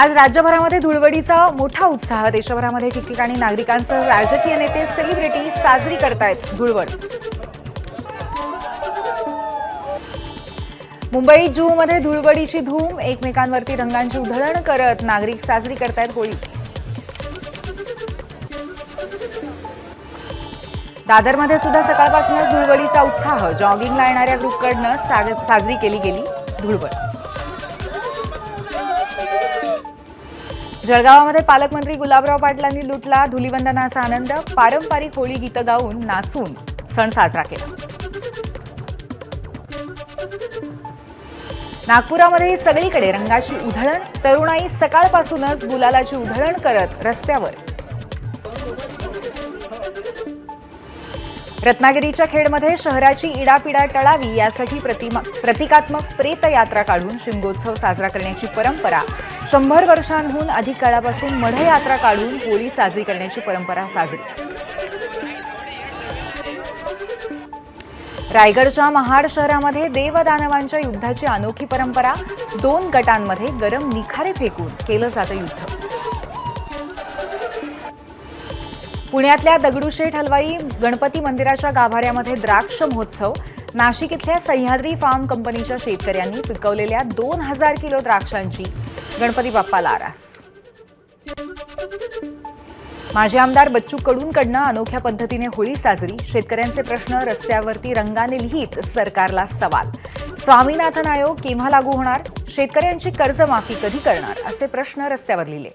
आज राज्यभरामध्ये धुळवडीचा मोठा उत्साह. देशभरामध्ये ठिकठिकाणी नागरिकांसह राजकीय नेते सेलिब्रिटी साजरी करतायत धुळवड. मुंबई जूमध्ये धुळवडीची धूम. एकमेकांवरती रंगांची उधळण करत नागरिक साजरी करतायत होळी. दादरमध्ये सुद्धा सकाळपासूनच धुळवडीचा उत्साह. जॉगिंगला येणाऱ्या ग्रुपकडनं साजरी केली गेली धुळवड. जळगावामध्ये पालकमंत्री गुलाबराव पाटलांनी लुटला धुलीवंदनाचा आनंद. पारंपरिक होळी गीतं गाऊन नाचून सण साजरा केला. नागपुरामध्ये सगळीकडे रंगाची उधळण. तरुणाई सकाळपासूनच गुलालाची उधळण करत रस्त्यावर. रत्नागिरीच्या खेडमध्ये शहराची इडापिडा टळावी यासाठी प्रतिकात्मक प्रेतयात्रा काढून शिमगोत्सव साजरा करण्याची परंपरा. 100 वर्षांहून अधिक काळापासून मढयात्रा काढून होळी साजरी करण्याची परंपरा साजरी. रायगडच्या महाड शहरामध्ये देवदानवांच्या युद्धाची अनोखी परंपरा. 2 गटांमध्ये गरम निखारे फेकून केलं जातं युद्ध. पुण्यातल्या दगडूशेठ हलवाई गणपती मंदिराच्या गाभाऱ्यामध्ये द्राक्ष महोत्सव. नाशिक इथल्या सह्याद्री फार्म कंपनीच्या शेतकऱ्यांनी पिकवलेल्या 2000 किलो द्राक्षांची गणपती बाप्पाला आरास. माजी आमदार बच्चू कडूंकडनं अनोख्या पद्धतीने होळी साजरी. शेतकऱ्यांचे प्रश्न रस्त्यावरती रंगाने लिहित सरकारला सवाल. स्वामीनाथन आयोग केव्हा लागू होणार? शेतकऱ्यांची कर्जमाफी कधी करणार? असे प्रश्न रस्त्यावर लिहिले.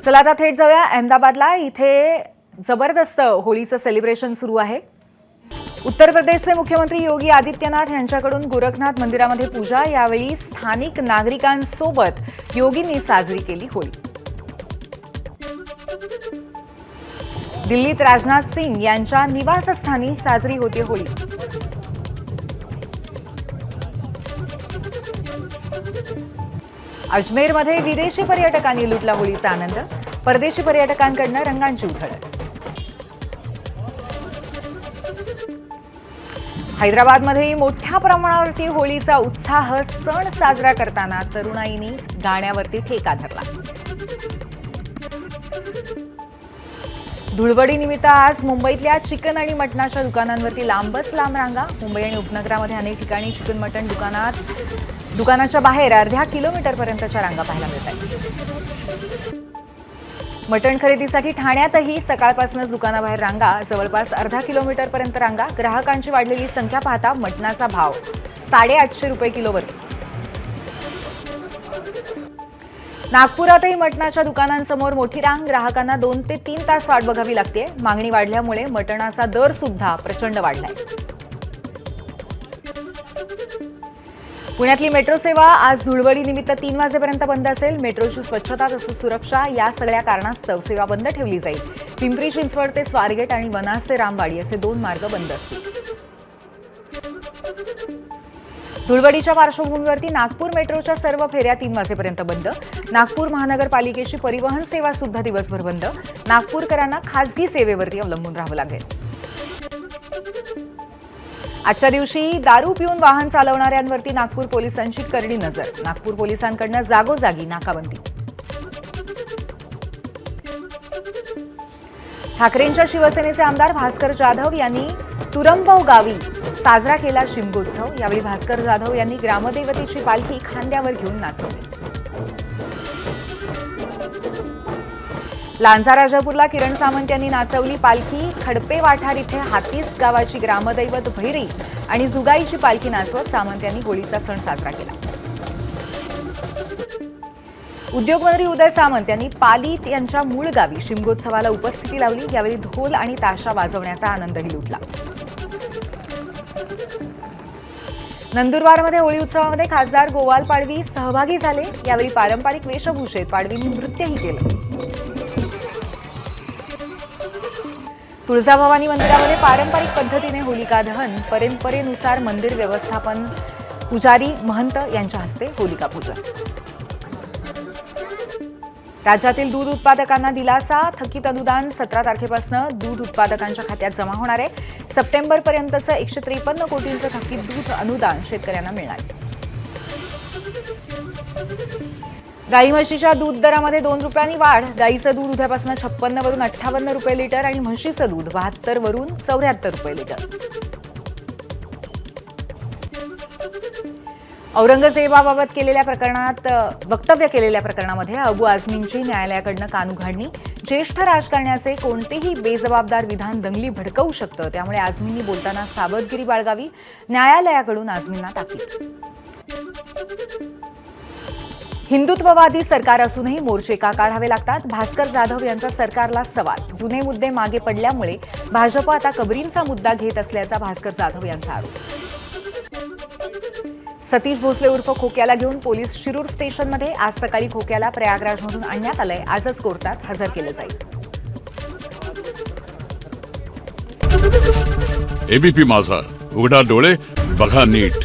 चला आता थेट जाऊया अहमदाबादला. इथे जबरदस्त होळीचं सेलिब्रेशन सुरू आहे. उत्तर प्रदेशचे मुख्यमंत्री योगी आदित्यनाथ यांच्याकडून गोरखनाथ मंदिरामध्ये पूजा. यावेळी स्थानिक नागरिकांसोबत योगींनी साजरी केली होळी. दिल्लीत राजनाथ सिंग यांच्या निवासस्थानी साजरी होती होळी. अजमेरमध्ये विदेशी पर्यटकांनी लुटला होळीचा आनंद. परदेशी पर्यटकांकडनं रंगांची उधळण. हैदराबादमध्येही मोठ्या प्रमाणावरती होळीचा उत्साह. सण साजरा करताना तरुणाईनी गाण्यावरती ठेका धरला. धुळवडीनिमित्त आज मुंबईतल्या चिकन आणि मटणाच्या दुकानांवरती लांबच लांब रांगा. मुंबई आणि उपनगरामध्ये अनेक ठिकाणी चिकन मटण दुकानाच्या बाहेर अर्ध्या किलोमीटरपर्यंतच्या रांगा पाहायला मिळतात. मटण खरेदीसाठी ठाण्यातही सकाळपासूनच दुकानाबाहेर रांगा. जवळपास अर्धा किलोमीटरपर्यंत रांगा. ग्राहकांची वाढलेली संख्या पाहता मटणाचा भाव 850 रुपये किलोवर. नागपुरातही मटणाच्या दुकानांसमोर मोठी रांग. ग्राहकांना 2 ते 3 तास वाट बघावी लागते. मागणी वाढल्यामुळे मटणाचा दर सुद्धा प्रचंड वाढलाय. पुण्यातली मेट्रो सेवा आज धुळवडीनिमित्त 3 वाजेपर्यंत बंद असेल. मेट्रोची स्वच्छता तसंच सुरक्षा या सगळ्या कारणास्तव सेवा बंद ठेवली जाईल. पिंपरी चिंचवड ते स्वारगेट आणि वनाज ते रामवाडी असे 2 मार्ग बंद असतील. धुळवडीच्या पार्श्वभूमीवरती नागपूर मेट्रोच्या सर्व फेऱ्या 3 वाजेपर्यंत बंद. नागपूर महानगरपालिकेची परिवहन सेवा सुद्धा दिवसभर बंद. नागपूरकरांना खासगी सेवेवरती अवलंबून राहावं लागेल. आजच्या दिवशी दारू पिऊन वाहन चालवणाऱ्यांवरती नागपूर पोलिसांची करडी नजर. नागपूर पोलिसांकडनं जागोजागी नाकाबंदी. ठाकरेंच्या शिवसेनेचे आमदार भास्कर जाधव यांनी तुरंबव गावी साजरा केला शिमगोत्सव. यावेळी भास्कर जाधव यांनी ग्रामदेवतेची पालखी खांद्यावर घेऊन नाचवली. लांजा राजापूरला किरण सामंत यांनी नाचवली पालखी. खडपे वाठार इथे हातीस गावाची ग्रामदैवत भैरी आणि जुगाईची पालखी नाचवत सामंत यांनी होळीचा सण साजरा केला. उद्योगमंत्री उदय सामंत यांनी पालीत यांच्या मूळ गावी शिमगोत्सवाला उपस्थिती लावली. यावेळी ढोल आणि ताशा वाजवण्याचा आनंदही लुटला. नंदुरबारमध्ये होळी उत्सवामध्ये खासदार गोवाल पाडवी सहभागी झाले. यावेळी पारंपरिक वेशभूषेत पाडवींनी नृत्यही केलं. तुळजाभवानी मंदिरामध्ये पारंपरिक पद्धतीने होलिका दहन. परंपरेनुसार मंदिर व्यवस्थापन पुजारी महंत यांच्या हस्ते होलिका पूजन. राज्यातील दूध उत्पादकांना दिलासा. थकीत अनुदान 17 तारखेपासून दूध उत्पादकांच्या खात्यात जमा होणार आहे. सप्टेंबरपर्यंतचं 153 कोटींचं थकीत दूध अनुदान शेतकऱ्यांना मिळणार. गाई म्हशीच्या दूध दरामध्ये 2 रुपयांनी वाढ. गाईचं दूध उद्यापासून 56 वरून 58 रुपये लिटर आणि म्हशीचं दूध 72 वरून 74 रुपये लिटर. औरंगजेबाबाबत वक्तव्य केलेल्या प्रकरणामध्ये अबू आझमींची न्यायालयाकडनं कानउघाडणी. ज्येष्ठ राजकारण्याचे कोणतेही बेजबाबदार विधान दंगली भडकवू शकतं, त्यामुळे आझमींनी बोलताना सावधगिरी बाळगावी. न्यायालयाकडून आझमींना ताकीद. हिंदुत्ववादी सरकार असूनही मोर्चे का काढावे लागतात? भास्कर जाधव यांचा सरकारला सवाल. जुने मुद्दे मागे पडल्यामुळे भाजप आता कबरींचा मुद्दा घेत असल्याचा भास्कर जाधव यांचा आरोप. सतीश भोसले उर्फ खोक्याला घेऊन पोलीस शिरूर स्टेशनमध्ये. आज सकाळी खोक्याला प्रयागराजमधून आणण्यात आलंय. आजच कोर्टात हजर केलं जाईल. एबीपी माझा, उघडा डोळे बघा नीट.